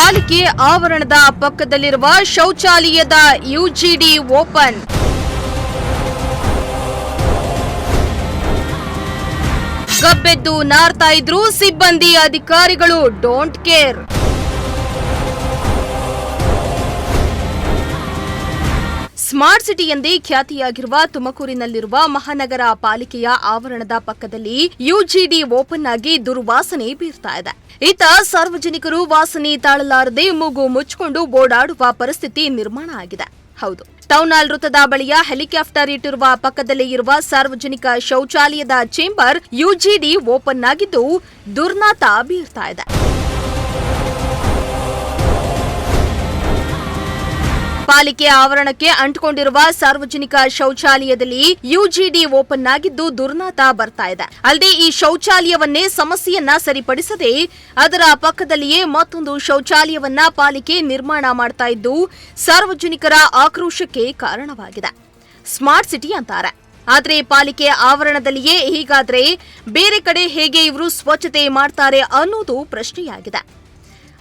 ಪಾಲಿಕೆ ಆವರಣದ ಪಕ್ಕದಲ್ಲಿರುವ ಶೌಚಾಲಯದ ಯುಜಿಡಿ ಓಪನ್. ಗಬ್ಬೆದ್ದು ನಾರ್ತಾ ಇದ್ರು ಸಿಬ್ಬಂದಿ ಅಧಿಕಾರಿಗಳು ಡೋಂಟ್ ಕೇರ್. ಸ್ಮಾರ್ಟ್ ಸಿಟಿ ಎಂದೇ ಖ್ಯಾತಿಯಾಗಿರುವ ತುಮಕೂರಿನಲ್ಲಿರುವ ಮಹಾನಗರ ಪಾಲಿಕೆಯ ಆವರಣದ ಪಕ್ಕದಲ್ಲಿ ಯುಜಿಡಿ ಓಪನ್ ಆಗಿ ದುರ್ವಾಸನೆ ಬೀರ್ತಾ ಇದೆ. ಇತ್ತ ಸಾರ್ವಜನಿಕರು ವಾಸನೆ ತಾಳಲಾರದೆ ಮೂಗು ಮುಚ್ಚಿಕೊಂಡು ಓಡಾಡುವ ಪರಿಸ್ಥಿತಿ ನಿರ್ಮಾಣ ಆಗಿದೆ. ಹೌದು, ಟೌನ್ ಹಾಲ್ ವೃತ್ತದ ಬಳಿಯ ಹೆಲಿಕಾಪ್ಟರ್ ಇಟ್ಟಿರುವ ಪಕ್ಕದಲ್ಲೇ ಇರುವ ಸಾರ್ವಜನಿಕ ಶೌಚಾಲಯದ ಚೇಂಬರ್ ಯುಜಿಡಿ ಓಪನ್ ಆಗಿದ್ದು ದುರ್ನಾತ ಬೀರ್ತಾ ಇದೆ. ಪಾಲಿಕೆ ಆವರಣಕ್ಕೆ ಅಂಟಿಕೊಂಡಿರುವ ಸಾರ್ವಜನಿಕ ಶೌಚಾಲಯದಲ್ಲಿ ಯುಜಿಡಿ ಓಪನ್ ಆಗಿದ್ದು ದುರ್ನಾತ ಬರ್ತಾ ಇದೆ. ಅಲ್ಲದೆ ಈ ಶೌಚಾಲಯವನ್ನೇ ಸಮಸ್ಯೆಯನ್ನ ಸರಿಪಡಿಸದೆ ಅದರ ಪಕ್ಕದಲ್ಲಿಯೇ ಮತ್ತೊಂದು ಶೌಚಾಲಯವನ್ನ ಪಾಲಿಕೆ ನಿರ್ಮಾಣ ಮಾಡ್ತಾ ಇದ್ದು ಸಾರ್ವಜನಿಕರ ಆಕ್ರೋಶಕ್ಕೆ ಕಾರಣವಾಗಿದೆ. ಸ್ಮಾರ್ಟ್ ಸಿಟಿ ಅಂತಾರೆ, ಆದ್ರೆ ಪಾಲಿಕೆ ಆವರಣದಲ್ಲಿಯೇ ಹೀಗಾದ್ರೆ ಬೇರೆ ಕಡೆ ಹೇಗೆ ಇವರು ಸ್ವಚ್ಛತೆ ಮಾಡ್ತಾರೆ ಅನ್ನೋದು ಪ್ರಶ್ನೆಯಾಗಿದೆ.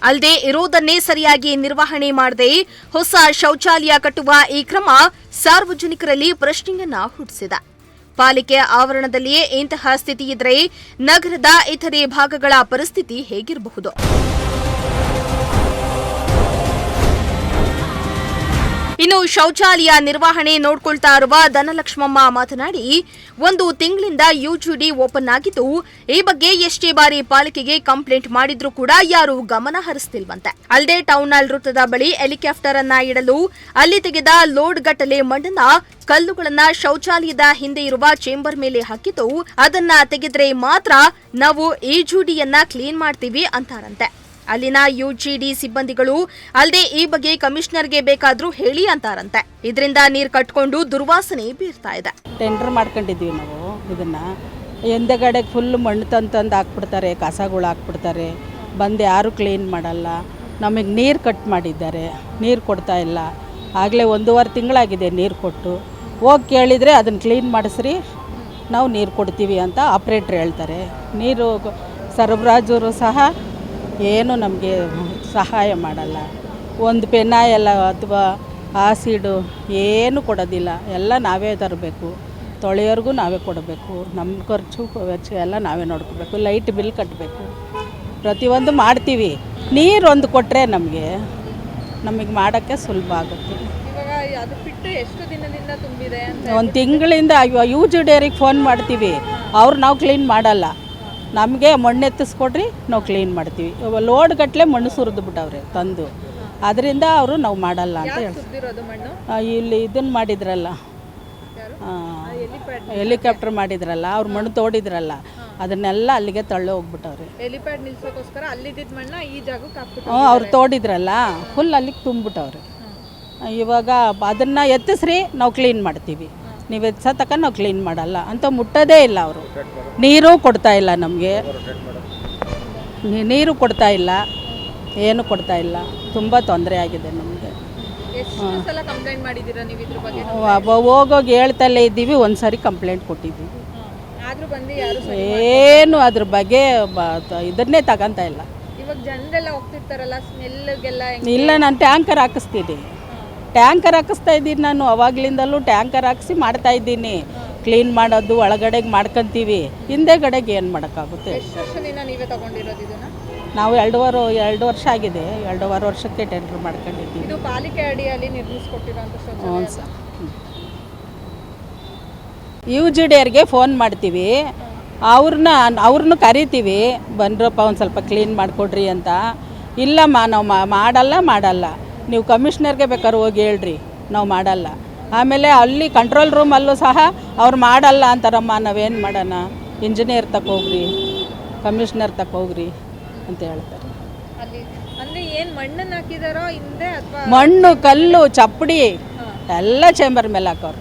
ಅಲ್ಲದೆ ಇರೋದನ್ನೇ ಸರಿಯಾಗಿ ನಿರ್ವಹಣೆ ಮಾಡದೆ ಹೊಸ ಶೌಚಾಲಯ ಕಟ್ಟುವ ಈ ಕ್ರಮ ಸಾರ್ವಜನಿಕರಲ್ಲಿ ಪ್ರಶ್ನೆಯನ್ನ ಹುಟ್ಟಿಸಿದೆ. ಪಾಲಿಕೆ ಆವರಣದಲ್ಲಿಯೇ ಇಂತಹ ಸ್ಥಿತಿ ಇದ್ರೆ ನಗರದ ಇತರೆ ಭಾಗಗಳ ಪರಿಸ್ಥಿತಿ ಹೇಗಿರಬಹುದು? ಇನ್ನು ಶೌಚಾಲಯ ನಿರ್ವಹಣೆ ನೋಡ್ಕೊಳ್ತಾ ಇರುವ ಧನಲಕ್ಷ್ಮಮ್ಮ ಮಾತನಾಡಿ, 1 ತಿಂಗಳಿಂದ ಯುಜಿಡಿ ಓಪನ್ ಆಗಿದ್ದು ಈ ಬಗ್ಗೆ ಎಷ್ಟೇ ಬಾರಿ ಪಾಲಿಕೆಗೆ ಕಂಪ್ಲೇಂಟ್ ಮಾಡಿದ್ರೂ ಕೂಡ ಯಾರು ಗಮನ ಹರಿಸ್ತಿಲ್ವಂತೆ. ಅಲ್ಲದೆ ಟೌನ್ ಹಾಲ್ ವೃತ್ತದ ಬಳಿ ಹೆಲಿಕಾಪ್ಟರ್ ಅನ್ನ ಇಡಲು ಅಲ್ಲಿ ತೆಗೆದ ಲೋಡ್ ಗಟ್ಟಲೆ ಮಣ್ಣನ್ನ ಕಲ್ಲುಗಳನ್ನ ಶೌಚಾಲಯದ ಹಿಂದೆ ಇರುವ ಚೇಂಬರ್ ಮೇಲೆ ಹಾಕಿದ್ದು ಅದನ್ನ ತೆಗೆದ್ರೆ ಮಾತ್ರ ನಾವು ಯುಜಿಡಿಯನ್ನ ಕ್ಲೀನ್ ಮಾಡ್ತೀವಿ ಅಂತಾರಂತೆ. ಅಲ್ಲಿನ ಯುಜಿಡಿ ಸಿಬ್ಬಂದಿಗಳು ಅಲ್ಲದೆ ಈ ಬಗ್ಗೆ ಕಮಿಷನರ್ಗೆ ಬೇಕಾದ್ರೂ ಹೇಳಿ ಅಂತಾರಂತೆ. ಇದರಿಂದ ನೀರು ಕಟ್ಕೊಂಡು ದುರ್ವಾಸನೆ ಬೀರ್ತಾ ಇದೆ. ಟೆಂಡರ್ ಮಾಡ್ಕೊಂಡಿದ್ವಿ ನಾವು. ಇದನ್ನ ಹಿಂದೆಗಡೆ ಫುಲ್ ಮಣ್ಣು ತಂದು ಹಾಕ್ಬಿಡ್ತಾರೆ, ಕಸಗಳು ಹಾಕ್ಬಿಡ್ತಾರೆ, ಬಂದು ಯಾರು ಕ್ಲೀನ್ ಮಾಡಲ್ಲ. ನಮಗೆ ನೀರು ಕಟ್ ಮಾಡಿದ್ದಾರೆ, ನೀರು ಕೊಡ್ತಾ ಇಲ್ಲ. ಆಗಲೇ 1.5 ತಿಂಗಳಾಗಿದೆ ನೀರು ಕೊಟ್ಟು. ಹೋಗಿ ಕೇಳಿದರೆ ಅದನ್ನು ಕ್ಲೀನ್ ಮಾಡಿಸ್ರಿ, ನಾವು ನೀರು ಕೊಡ್ತೀವಿ ಅಂತ ಆಪ್ರೇಟ್ರ್ ಹೇಳ್ತಾರೆ. ನೀರು ಸರಬರಾಜರು ಸಹ ಏನು ನಮಗೆ ಸಹಾಯ ಮಾಡಲ್ಲ. ಒಂದು ಪೆನಾಯಲ್ಲ ಅಥವಾ ಆಸಿಡು ಏನು ಕೊಡೋದಿಲ್ಲ. ಎಲ್ಲ ನಾವೇ ತರಬೇಕು, ತೊಳೆಯೋರ್ಗೂ ನಾವೇ ಕೊಡಬೇಕು, ನಮ್ಮ ಖರ್ಚು ವೆಚ್ಚ ಎಲ್ಲ ನಾವೇ ನೋಡ್ಕೋಬೇಕು, ಲೈಟ್ ಬಿಲ್ ಕಟ್ಟಬೇಕು, ಪ್ರತಿಯೊಂದು ಮಾಡ್ತೀವಿ. ನೀರೊಂದು ಕೊಟ್ಟರೆ ನಮಗೆ ಮಾಡೋಕ್ಕೆ ಸುಲಭ ಆಗುತ್ತೆ. ಒಂದು ತಿಂಗಳಿಂದ ಯುಜಿಡಿಯರಿಗೆ ಫೋನ್ ಮಾಡ್ತೀವಿ, ಅವ್ರು ನಾವು ಕ್ಲೀನ್ ಮಾಡಲ್ಲ. ನಮಗೆ ಮಣ್ಣು ಎತ್ತಿಸ್ಕೊಡ್ರಿ, ನಾವು ಕ್ಲೀನ್ ಮಾಡ್ತೀವಿ. ಲೋಡ್ ಗಟ್ಟಲೆ ಮಣ್ಣು ಸುರಿದು ಬಿಟ್ಟವ್ರೆ ತಂದು, ಅದರಿಂದ ಅವರು ನಾವು ಮಾಡಲ್ಲ ಅಂತ ಹೇಳ್ತಾರೆ. ಇಲ್ಲಿ ಇದನ್ನು ಮಾಡಿದ್ರಲ್ಲ, ಹೆಲಿಕಾಪ್ಟರ್ ಮಾಡಿದ್ರಲ್ಲ, ಅವ್ರು ಮಣ್ಣು ತೋಡಿದ್ರಲ್ಲ, ಅದನ್ನೆಲ್ಲ ಅಲ್ಲಿಗೆ ತಳ್ಳಿ ಹೋಗ್ಬಿಟ್ಟವ್ರೆ. ಅವ್ರು ತೋಡಿದ್ರಲ್ಲ ಫುಲ್ ಅಲ್ಲಿಗೆ ತುಂಬಿಬಿಟ್ಟವ್ರೆ. ಇವಾಗ ಅದನ್ನು ಎತ್ತಿಸ್ರಿ, ನಾವು ಕ್ಲೀನ್ ಮಾಡ್ತೀವಿ, ನೀವು ಎತ್ಸೋ ತಕ್ಕ ನಾವು ಕ್ಲೀನ್ ಮಾಡಲ್ಲ ಅಂತ ಮುಟ್ಟೋದೇ ಇಲ್ಲ. ಅವರು ನೀರು ಕೊಡ್ತಾ ಇಲ್ಲ, ನಮಗೆ ನೀರು ಕೊಡ್ತಾ ಇಲ್ಲ, ಏನು ಕೊಡ್ತಾ ಇಲ್ಲ. ತುಂಬ ತೊಂದರೆ ಆಗಿದೆ ನಮಗೆ. ಹೋಗೋಗಿ ಹೇಳ್ತಲೇ ಇದ್ದೀವಿ, ಒಂದು ಸಾರಿ ಕಂಪ್ಲೇಂಟ್ ಕೊಟ್ಟಿದ್ದೀವಿ, ಏನು ಅದ್ರ ಬಗ್ಗೆ ಇದನ್ನೇ ತಗೊಂತ ಇಲ್ಲ. ಇಲ್ಲ, ನಾನು ಟ್ಯಾಂಕರ್ ಹಾಕಿಸ್ತೀನಿ, ಟ್ಯಾಂಕರ್ ಹಾಕಿಸ್ತಾ ಇದ್ದೀನಿ. ನಾನು ಅವಾಗ್ಲಿಂದಲೂ ಟ್ಯಾಂಕರ್ ಹಾಕಿಸಿ ಮಾಡ್ತಾ ಇದ್ದೀನಿ. ಕ್ಲೀನ್ ಮಾಡೋದು ಒಳಗಡೆಗೆ ಮಾಡ್ಕೊತೀವಿ, ಹಿಂದೆಗಡೆಗೆ ಏನು ಮಾಡೋಕ್ಕಾಗುತ್ತೆ? ನಾವು 2 ವರ್ಷ ಆಗಿದೆ. 2.5 ವರ್ಷಕ್ಕೆ ಟೆಂಡರ್ ಮಾಡ್ಕೊಂಡಿದ್ದೀವಿ. ಹ್ಞೂ ಸರ್. ಯುಜಿಡಿಯರ್ಗೆ ಫೋನ್ ಮಾಡ್ತೀವಿ, ಅವ್ರನ್ನೂ ಕರಿತೀವಿ, ಬಂದ್ರಪ್ಪ ಒಂದು ಸ್ವಲ್ಪ ಕ್ಲೀನ್ ಮಾಡಿಕೊಡ್ರಿ ಅಂತ. ಇಲ್ಲಮ್ಮ ನಾವು ಮಾಡಲ್ಲ, ನೀವು ಕಮಿಷನರ್ಗೆ ಬೇಕಾದ್ರೆ ಹೋಗಿ ಹೇಳ್ರಿ, ನಾವು ಮಾಡಲ್ಲ. ಆಮೇಲೆ ಅಲ್ಲಿ ಕಂಟ್ರೋಲ್ ರೂಮಲ್ಲೂ ಸಹ ಅವ್ರು ಮಾಡಲ್ಲ ಅಂತಾರಮ್ಮ, ನಾವೇನು ಮಾಡೋಣ? ಇಂಜಿನಿಯರ್ ತಗೋಗ್ರಿ, ಕಮಿಷನರ್ ತಗೋಗ್ರಿ ಅಂತ ಹೇಳ್ತಾರೆ. ಮಣ್ಣು, ಕಲ್ಲು, ಚಪ್ಪಡಿ ಎಲ್ಲ ಚೇಂಬರ್ ಮೇಲೆ ಹಾಕೋರು.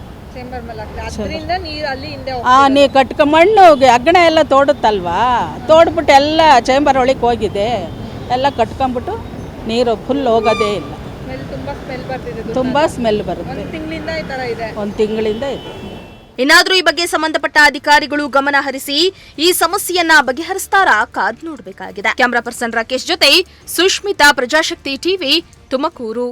ನೀರು ಮಣ್ಣು ಅಗ್ಗಣ ಎಲ್ಲ ತೋಡುತ್ತಲ್ವಾ, ತೋಡ್ಬಿಟ್ಟು ಎಲ್ಲ ಚೇಂಬರ್ ಒಳಗೆ ಹೋಗಿದೆ, ಎಲ್ಲ ಕಟ್ಕೊಂಬಿಟ್ಟು ನೀರು ಫುಲ್ ಹೋಗೋದೇ ಇಲ್ಲ. ತುಂಬ ಸ್ಮೆಲ್ ಬರುತ್ತೆ. 1 ತಿಂಗಳಿಂದ ಇದೆ. ಇನ್ನಾದ್ರೂ ಈ ಬಗ್ಗೆ ಸಂಬಂಧಪಟ್ಟ ಅಧಿಕಾರಿಗಳು ಗಮನ ಹರಿಸಿ ಈ ಸಮಸ್ಯೆಯನ್ನ ಬಗೆಹರಿಸ್ತಾರಾ ಕಾದ್ ನೋಡಬೇಕಾಗಿದೆ. ಕ್ಯಾಮರಾ ಪರ್ಸನ್ ರಾಕೇಶ್ ಜೊತೆ ಸುಷ್ಮಿತಾ, ಪ್ರಜಾಶಕ್ತಿ ಟಿವಿ, ತುಮಕೂರು.